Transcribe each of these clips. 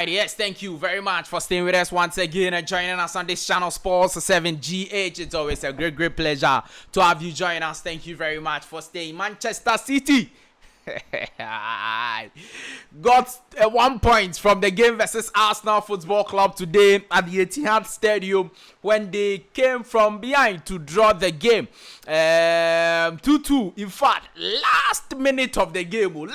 Yes, thank you very much for staying with us once again and joining us on this channel, Sports 7GH. It's always a great pleasure to have you join us. Thank you very much for staying. Manchester City got 1 point from the game versus Arsenal Football Club today at the Etihad Stadium when they came from behind to draw the game 2-2. In fact, last minute of the game, 90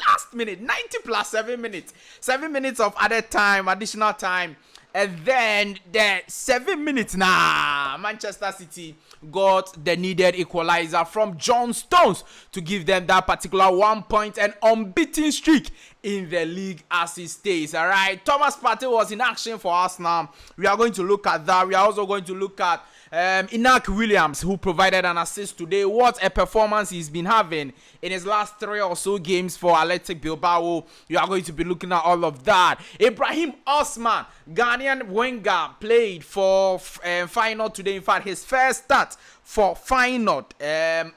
plus 7 minutes, 7 minutes of additional time. And then the 7 minutes Manchester City got the needed equalizer from John Stones to give them that particular 1 point and unbeaten streak in the league as it stays. All right, Thomas Partey was in action for us now. We are going to look at that. We are also going to look at Inak Williams, who provided an assist today. What a performance he's been having in his last 3 or so games for Athletic Bilbao. You are going to be looking at all of that. Ibrahim Osman, Ghanaian winger, played for Feyenoord today. In fact, his first start for Feyenoord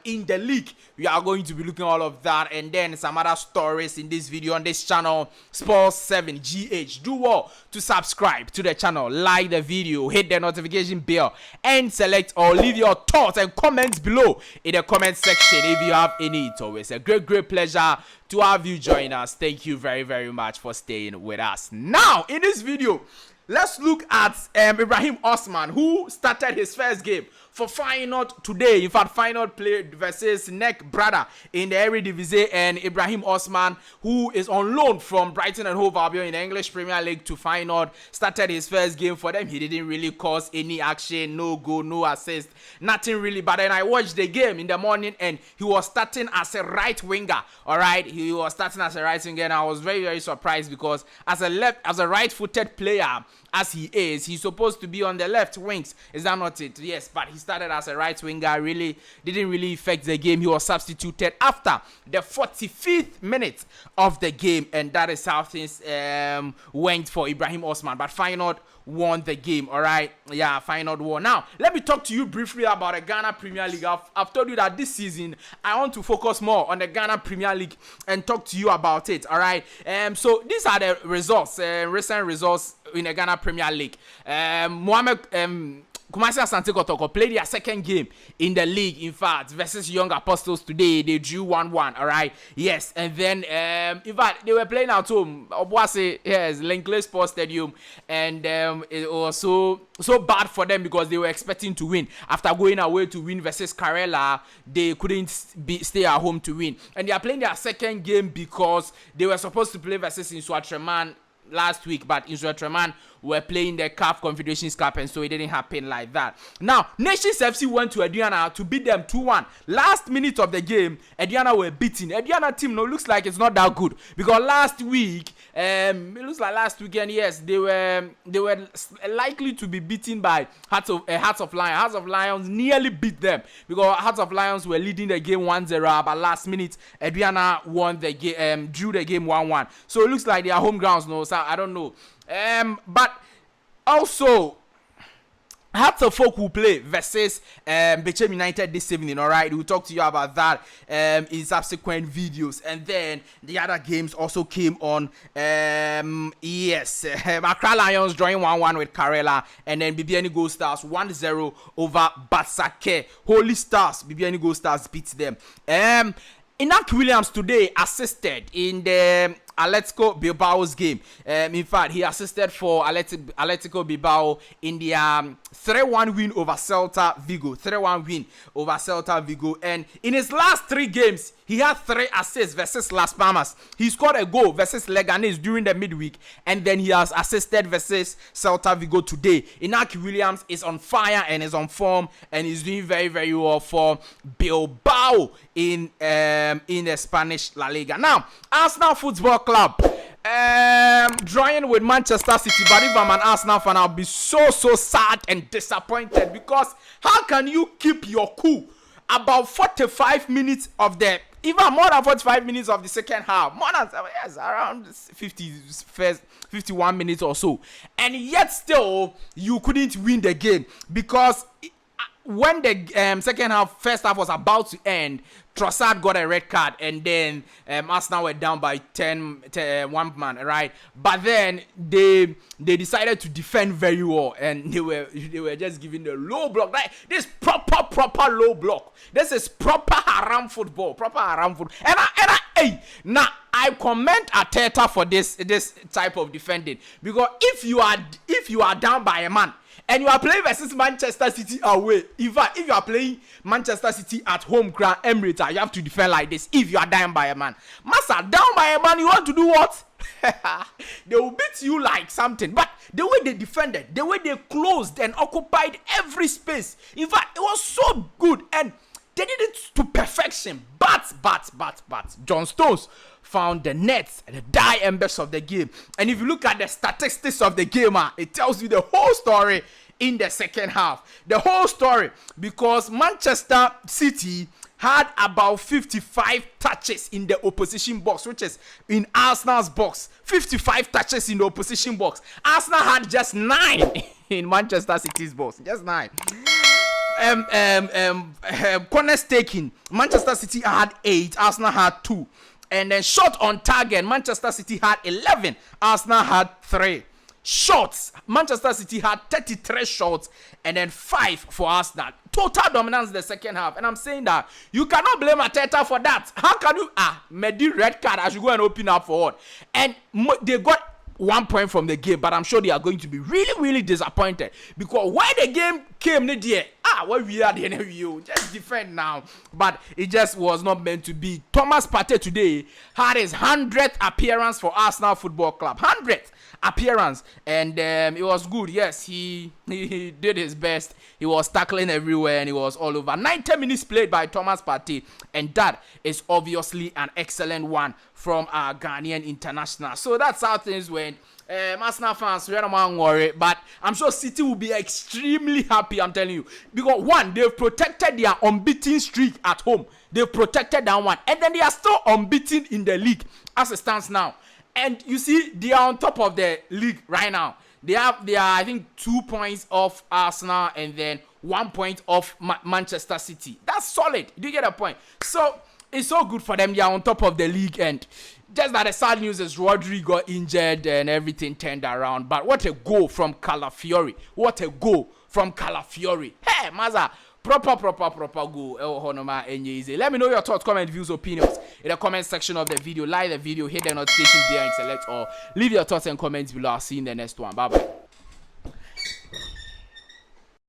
in the league. We are going to be looking at all of that and then some other stories in this video on this channel, Sports 7GH. Do well to subscribe to the channel, like the video, hit the notification bell, and select or leave your thoughts and comments below in the comment section if you have any. It's always a great pleasure to have you join us. Thank you very much for staying with us. Now, in this video, let's look at Ibrahim Osman, who started his first game for Feyenoord today. In fact, Feyenoord played versus Nek Brada in the Eredivisie, and Ibrahim Osman, who is on loan from Brighton and Hove Albion in the English Premier League to Feyenoord, started his first game for them. He didn't really cause any action, no goal, no assist, nothing really. But then I watched the game in the morning, and he was starting as a right winger. All right, he was starting as a right winger, and I was very surprised because as a right-footed player as he is, he's supposed to be on the left wings. Is that not it? Yes, but he started as a right winger. Really didn't really affect the game. He was substituted after the 45th minute of the game, and that is how things went for Ibrahim Osman. But Feyenoord won the game. All right, yeah, Feyenoord won. Now let me talk to you briefly about the Ghana Premier League. I've told you that this season I want to focus more on the Ghana Premier League and talk to you about it. All right, so these are the results, recent results in the Ghana Premier League. Kumasi Asante Kotoko played their second game in the league, in fact, versus Young Apostles today. They drew 1-1, all right? Yes, and then, in fact, they were playing at home. Obuasi, yes, Langley Sports Stadium, and it was so bad for them because they were expecting to win. After going away to win versus Karela, they couldn't stay at home to win. And they are playing their second game because they were supposed to play versus Insua last week, but Israel were playing the CAF Confederations Cup, and so it didn't happen like that. Now, Nations FC went to Aduana to beat them 2-1. Last minute of the game, Aduana were beaten. Aduana team looks like it's not that good because last week, it looks like last weekend, yes, they were likely to be beaten by Hearts of Lions. Hearts of Lions nearly beat them because Hearts of Lions were leading the game 1-0, but last minute, Aduana won the game, drew the game 1-1. So it looks like they are home grounds, no, so I don't know. But also, Hearts of Folk will play versus Bechem United this evening. All right, we'll talk to you about that in subsequent videos. And then the other games also came on. Yes, Accra Lions drawing 1-1 with Karela, and then BBN Gold Stars 1-0 over Batsake. Holy Stars, BBN Gold Stars beats them. Inak Williams today assisted in the Atletico Bilbao's game. In fact, he assisted for Atletico Bilbao in the 3-1 win over Celta Vigo. 3-1 win over Celta Vigo. And in his last 3 games, he had 3 assists versus Las Palmas. He scored a goal versus Leganés during the midweek, and then he has assisted versus Celta Vigo today. Inak Williams is on fire and is on form, and is doing very well for Bilbao in the Spanish La Liga. Now, Arsenal Football Club drawing with Manchester City, but if I'm an Arsenal fan, I'll be so sad and disappointed because how can you keep your cool about 45 minutes of the, even more than 45 minutes of the second half, more than, yes, around 51 minutes or so, and yet still you couldn't win the game because when the second half, first half was about to end, Trossard got a red card, and then Arsenal were down by 1 man, right? But then they decided to defend very well, and they were just giving the low block. Like this proper low block. This is proper haram football, And I commend Arteta for this type of defending, because if you are down by a man and you are playing versus Manchester City away, if you are playing Manchester City at home ground, Emirates, you have to defend like this. If you are down by a man, Massa, down by a man, you want to do what? They will beat you like something. But the way they defended, the way they closed and occupied every space, in fact, it was so good, and they did it to perfection. But John Stones found the nets and the die embers of the game. And if you look at the statistics of the game, it tells you the whole story in the second half. The whole story, because Manchester City had about 55 touches in the opposition box, which is in Arsenal's box. 55 touches in the opposition box. Arsenal had just 9 in Manchester City's box. Just 9. Corners taken, Manchester City had 8, Arsenal had 2. And then shot on target, Manchester City had 11, Arsenal had 3. Shots, Manchester City had 33 shots, and then 5 for Arsenal. Total dominance in the second half. And I'm saying that you cannot blame Arteta for that. How can you Medi red card? I should go and open up for what? And they got 1 point from the game, but I'm sure they are going to be really disappointed, because when the game came there, what we are the you just defend now. But it just was not meant to be. Thomas Partey today had his 100th appearance for Arsenal Football Club. 100th appearance, and it was good. Yes, he did his best. He was tackling everywhere, and he was all over. 90 minutes played by Thomas Partey, and that is obviously an excellent one from our Ghanaian international. So that's how things went. Arsenal fans, we don't worry, but I'm sure City will be extremely happy, I'm telling you, because one, they've protected their unbeaten streak at home. They've protected that one, and then they are still unbeaten in the league as it stands now. And you see, they are on top of the league right now. They are I think 2 points off Arsenal, and then 1 point off Manchester City. That's solid. Do you get a point? So it's so good for them. They are on top of the league, and just that the sad news is Rodri got injured and everything turned around. But what a goal from Calafiori. What a goal from Calafiori. Hey, Maza. Proper goal. Let me know your thoughts, comment, views, opinions in the comment section of the video. Like the video, hit the notification bell and select all. Leave your thoughts and comments below. I'll see you in the next one. Bye bye.